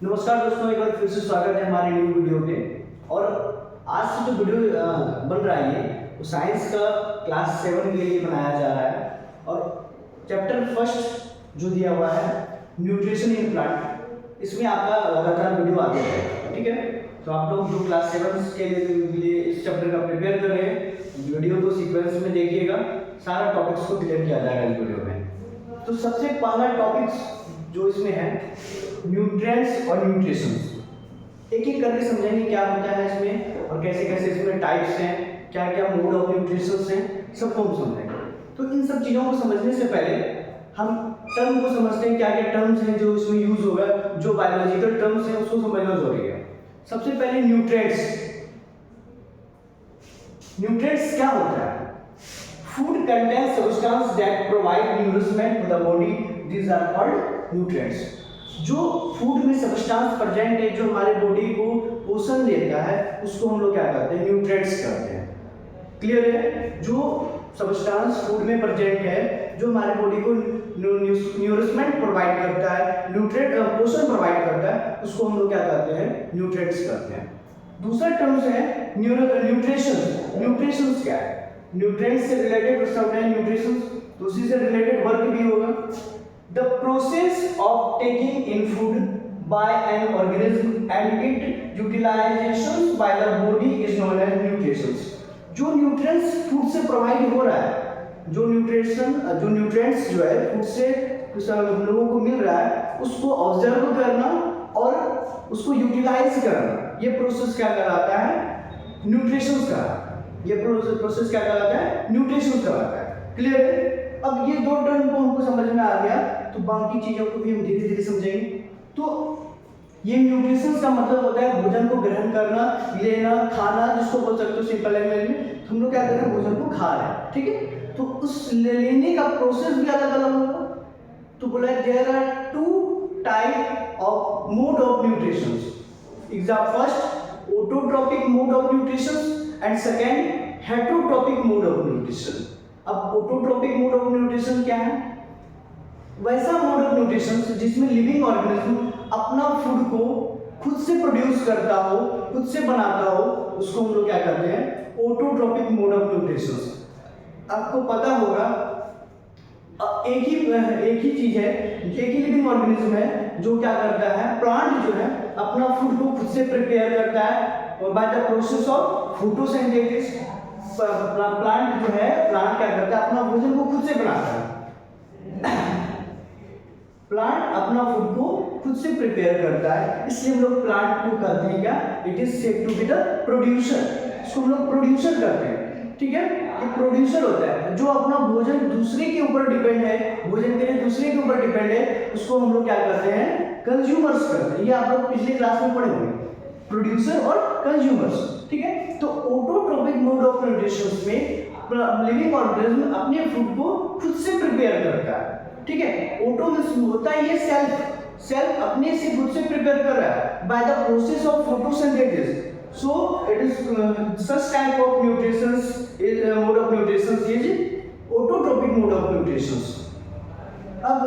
नमस्कार दोस्तों, एक बार फिर से स्वागत है हमारे न्यू वीडियो पे। और आज से जो वीडियो बन रहा है वो साइंस का क्लास 7 के लिए बनाया जा रहा है। और चैप्टर फर्स्ट जो दिया हुआ है न्यूट्रिशन इन प्लांट, इसमें आपका लगातार वीडियो आते रहेगा। ठीक है, तो आप लोग जो क्लास 7 के लिए इस चैप्टर का प्रिपेयर कर रहे हैं, वीडियो को सीक्वेंस में देखिएगा, सारा टॉपिक्स को क्लियर किया जाएगा इस वीडियो में। तो सबसे पहला टॉपिक्स जो इसमें है न्यूट्रिएंट्स और न्यूट्रिशंस, एक एक करके समझेंगे क्या होता है इसमें और कैसे कैसे इसमें टाइप्स हैं, क्या क्या मोड ऑफ न्यूट्रिशंस हैं, सबको हम समझेंगे। तो इन सब चीज़ों को समझने से पहले हम टर्म को समझते हैं, क्या क्या टर्म्स हैं जो इसमें यूज होगा, जो बायोलॉजिकल टर्म्स हैं उसको समझना जरूरी है। सबसे पहले न्यूट्रिएंट्स। न्यूट्रिएंट्स क्या होता है? Food contains substance that provide nourishment to the body, these are called nutrients. जो फूड में सब्सटेंस प्रेजेंट है, जो हमारे बॉडी को पोषण देता है, उसको हम लोग क्या कहते हैं? न्यूट्रिएंट्स कहते हैं। क्लियर है? जो सब्सटेंस फूड में प्रेजेंट है, जो हमारे बॉडी को न्यूरिशमेंट प्रोवाइड करता है, न्यूट्रिएंट पोषण प्रोवाइड करता है, उसको हम लोग क्या कहते हैं? न्यूट्रिएंट्स कहते हैं। दूसरा टर्म्स है न्यूट्रिशन। न्यूट्रिशन क्या है? न्यूट्रिएंट्स से रिलेटेड शब्द है न्यूट्रिशन, तो उसी से रिलेटेड वर्क भी होगा। The process of taking in food by an organism and its utilization by the body is known as nutrition। जो न्यूट्रिएंट्स फूड से प्रोवाइड हो रहा है, जो न्यूट्रिएंट्स जो है फूड से हम लोगों को मिल रहा है, उसको ऑब्जर्व करना और उसको यूटिलाइज करना, ये प्रोसेस क्या कहलाता है? न्यूट्रिशन का। ये प्रोसेस क्या कहलाता है? न्यूट्रिशन कहलाता है। क्लियर है? अब ये दो टर्म को हमको समझ में आ गया, तो बाकी चीजों को भी हम धीरे धीरे समझेंगे। तो ये न्यूट्रिशन का मतलब होता है भोजन को ग्रहण करना, लेना, खाना, जिसको बोल सकते हो सिंपल लैंग्वेज में। तो हम लोग क्या कर रहे हैं? भोजन को खा रहे हैं। ठीक है, तो उस लेने का प्रोसेस भी अलग अलग होगा। तो बोला there are two type of mode of nutrition. Example first autotrophic mode of nutrition and second heterotrophic mode of nutrition. अब ऑटोट्रोपिक मोड ऑफ न्यूट्रिशन क्या है? वैसा मोड ऑफ न्यूट्रिशन जिसमें लिविंग ऑर्गेनिज्म अपना फूड को खुद से प्रोड्यूस करता हो, खुद से बनाता हो, उसको हम लोग क्या कहते हैं? Autotrophic mode of nutrition. आपको पता होगा एक ही चीज है, एक ही लिविंग ऑर्गेनिज्म है जो क्या करता है? प्लांट जो है अपना फूड को खुद से प्रिपेयर करता है by the process of photosynthesis. Plant जो है, प्लांट क्या करता है? अपना भोजन को खुद से बनाता है। प्लांट अपना फूड को खुद से प्रिपेयर करता है, इसलिए हम लोग प्लांट को कहते हैं क्या? It is said to be the producer. इसको हम लोग प्रोड्यूसर कहते हैं। ठीक है, ये प्रोड्यूसर होता है जो अपना भोजन दूसरे के ऊपर डिपेंड है, भोजन के लिए दूसरे के ऊपर डिपेंड है, उसको हम लोग क्या करते हैं? कंज्यूमर्स करते हैं। ये आप लोग पिछले क्लास में पढ़े होंगे, प्रोड्यूसर और कंज्यूमर्स। ठीक है, तो ऑटोट्रोपिक मोड ऑफ न्यूट्रिशन में लिविंग ऑर्गेनिज्म अपने फूड को खुद से प्रिपेयर करता है। ठीक है, ऑटो में होता है ये सेल्फ अपने से खुद से प्रिपेयर कर रहा है by the process of photosynthesis. So it is such type of nutrition mode of nutrition is autotrophic mode of nutrition. अब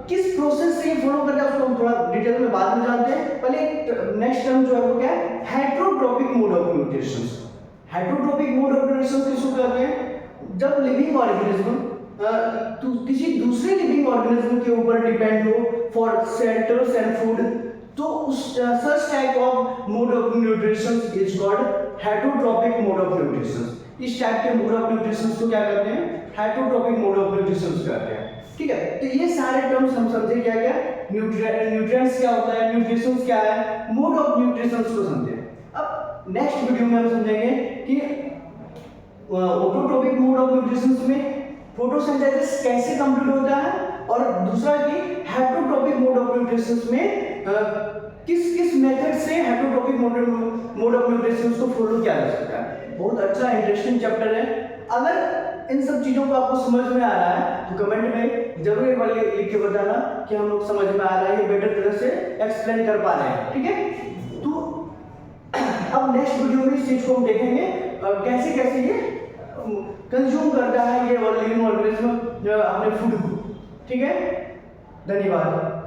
किस प्रोसेस से ये फॉलो करता है उसको हम थोड़ा डिटेल में बाद में जानते हैं। पहले नेक्स्ट टर्म जो है वो क्या है? Heterotrophic mode of nutrition. Heterotrophic mode of nutrition किसको कहते हैं? जब लिविंग ऑर्गेनिज्म किसी दूसरे लिविंग ऑर्गेनिज्म के ऊपर डिपेंड हो फॉर शेल्टर्स एंड फूड, तो उस such type of mode of nutrition is called heterotrophic mode of nutrition. इस टाइप के मोड ऑफ न्यूट्रिशन को क्या कहते हैं? हेटरोट्रोपिक मोड ऑफ न्यूट्रिशन कहते हैं। ठीक है, तो ये सारे टर्म्स हम समझे क्या क्या? न्यूट्रिएंट्स क्या होता है, न्यूट्रिशन क्या है, मोड ऑफ न्यूट्रिशन को समझे। अब नेक्स्ट वीडियो में हम समझेंगे कि ऑटोट्रोपिक मोड ऑफ न्यूट्रिशन में फोटोसिंथेसिस कैसे कंप्लीट होता है, और दूसरा कि हेटरोट्रोपिक मोड ऑफ न्यूट्रिशन में किस मेथड से हेटरोट्रोपिक मोड ऑफ न्यूट्रिशन को फॉलो किया जा सकता है। बहुत अच्छा इंटरेस्टिंग चैप्टर है। अगर इन सब चीजों को आपको समझ में आ रहा है तो कमेंट में जरूर एक बार लिख के बताना कि हम लोग समझ में आ रहा है, ये बेटर तरह से एक्सप्लेन कर पा रहे हैं। ठीक है, तो अब नेक्स्ट वीडियो में इस चीज को हम देखेंगे कैसे कैसे ये कंज्यूम करता है ये लिविंग ऑर्गेनिज्म अपने फूड को। ठीक है, धन्यवाद।